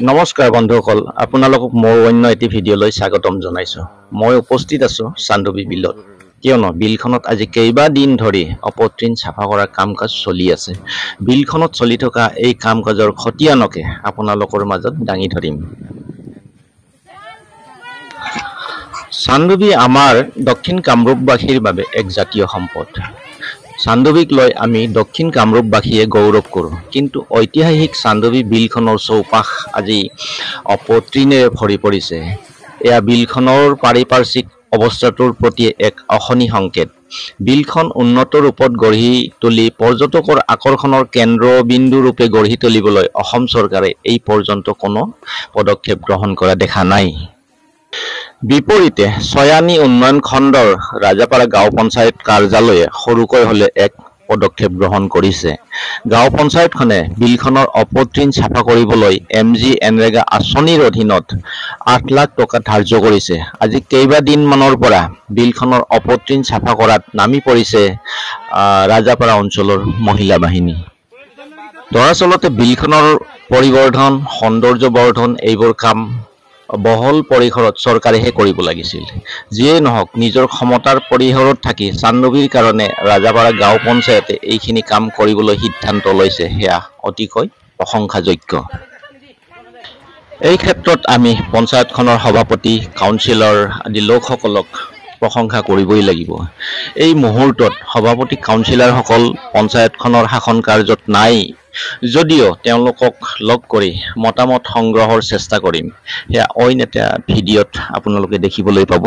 নমস্কাৰ বন্ধুসকল, আপোনালোকক মোৰ অন্য এটি ভিডিঅ'লৈ স্বাগতম জনাইছো। মই উপস্থিত আছো চান্দুবি বিলত, কিয়নো বিলখনত আজি কেইবাদিন ধৰি অপতৃণ চাফা কৰা কাম কাজ চলি আছে। বিলখনত চলি থকা এই কাম কাজৰ খতিয়ানকে আপোনালোকৰ মাজত দাঙি ধৰিম। চান্দুবি আমাৰ দক্ষিণ কামৰূপবাসীৰ বাবে এক জাতীয় সম্পদ। চান্দুবিক লৈ আমি দক্ষিণ কামৰূপবাসীয়ে গৌৰৱ কৰোঁ, কিন্তু ঐতিহাসিক চান্দুবি বিলখনৰ চৌপাশ আজি অপতৃণেৰে ভৰি পৰিছে। এয়া বিলখনৰ পাৰিপাৰ্শ্বিক অৱস্থাটোৰ প্ৰতি এক অশনি সংকেত। বিলখন উন্নত ৰূপত গঢ়ি তুলি পৰ্যটকৰ আকৰ্ষণৰ কেন্দ্ৰবিন্দু ৰূপে গঢ়ি তুলিবলৈ অসম চৰকাৰে এই পৰ্যন্ত কোনো পদক্ষেপ গ্ৰহণ কৰা দেখা নাই। বিপৰীতে ছয়ানী উন্নয়ন খণ্ডৰ ৰাজাপাৰা গাঁও পঞ্চায়ত কাৰ্যালয়ে সৰুকৈ হলে এক পদক্ষেপ গ্ৰহণ কৰিছে। গাঁও পঞ্চায়তখনে বিলখনৰ অপতৃণ চাফা কৰিবলৈ MGNREGA আঁচনিৰ অধীনত 8 লাখ টকা ধাৰ্য কৰিছে। আজি কেইবাদিনমানৰ পৰা বিলখনৰ অপতৃণ চাফা কৰাত নামি পৰিছে ৰাজাপাৰা অঞ্চলৰ মহিলা বাহিনী। দৰাচলতে বিলখনৰ পৰিবৰ্ধন, সৌন্দৰ্য বৰ্ধন এইবোৰ কাম বহল পৰিসৰত চৰকাৰেহে কৰিব লাগিছিল। যিয়েই নহওক, নিজৰ ক্ষমতাৰ পৰিসৰত থাকি চান্দুবিৰ কাৰণে ৰাজাপাৰা গাঁও পঞ্চায়তে এইখিনি কাম কৰিবলৈ সিদ্ধান্ত লৈছে, সেয়া অতিকৈ প্ৰশংসাযোগ্য। এই ক্ষেত্ৰত আমি পঞ্চায়তখনৰ সভাপতি, কাউন্সিলৰ আদি লোকসকলক প্ৰশংসা কৰিবই লাগিব। এই মুহূৰ্তত সভাপতি, কাউন্সিলৰসকল পঞ্চায়তখনৰ শাসন কাৰ্যত নাই যদিও তেওঁলোকক লগ কৰি মতামত সংগ্ৰহৰ চেষ্টা কৰিম। সেয়া অইন এটা ভিডিঅ'ত আপোনালোকে দেখিবলৈ পাব।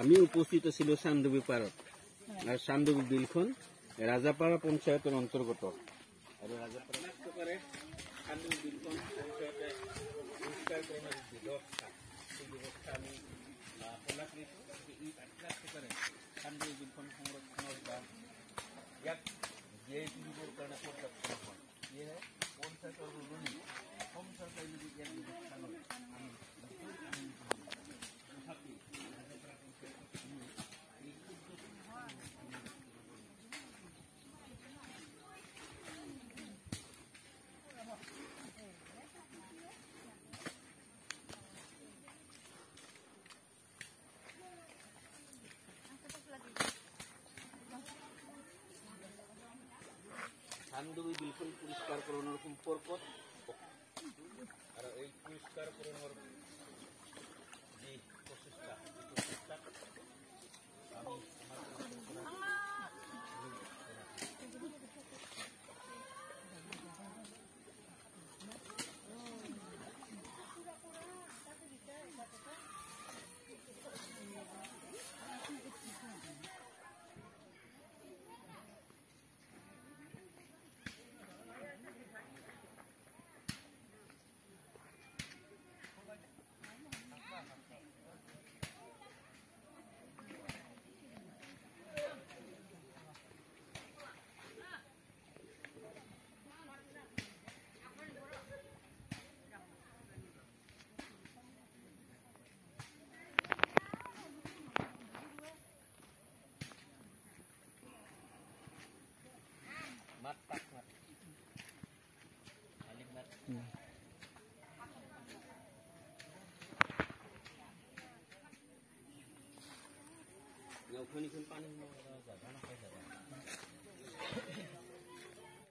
আমি উপস্থিত আছিলো চান্দুবি পাৰত, আৰু চান্দুবি বিলখন ৰাজাপাৰা পঞ্চায়তৰ অন্তৰ্গত। আৰু ৰাজাপাৰা চৰকাৰে চান্দুবি বিলখন পঞ্চায়তে পৰিষ্কাৰকৰণৰ ব্যৱস্থা, সেই ব্যৱস্থা আমি শলাগ লৈছো। এই 8 লাখ টকাৰে চান্দুবি বিলখন সংৰক্ষণৰ বা ইয়াক জীয়াই তুলিবৰ কাৰণে পৰ্যাপ্ত নহয়। সেয়েহে পঞ্চায়তৰ ৰুলনি অসম চৰকাৰে যদি ইয়াক ব্যৱস্থা লয়, আমি চান্দুবি বিলখন পৰিষ্কাৰকৰণৰ সম্পৰ্কত আৰু এই পৰিষ্কাৰকৰণৰ যি প্ৰচেষ্টা, আমি পানী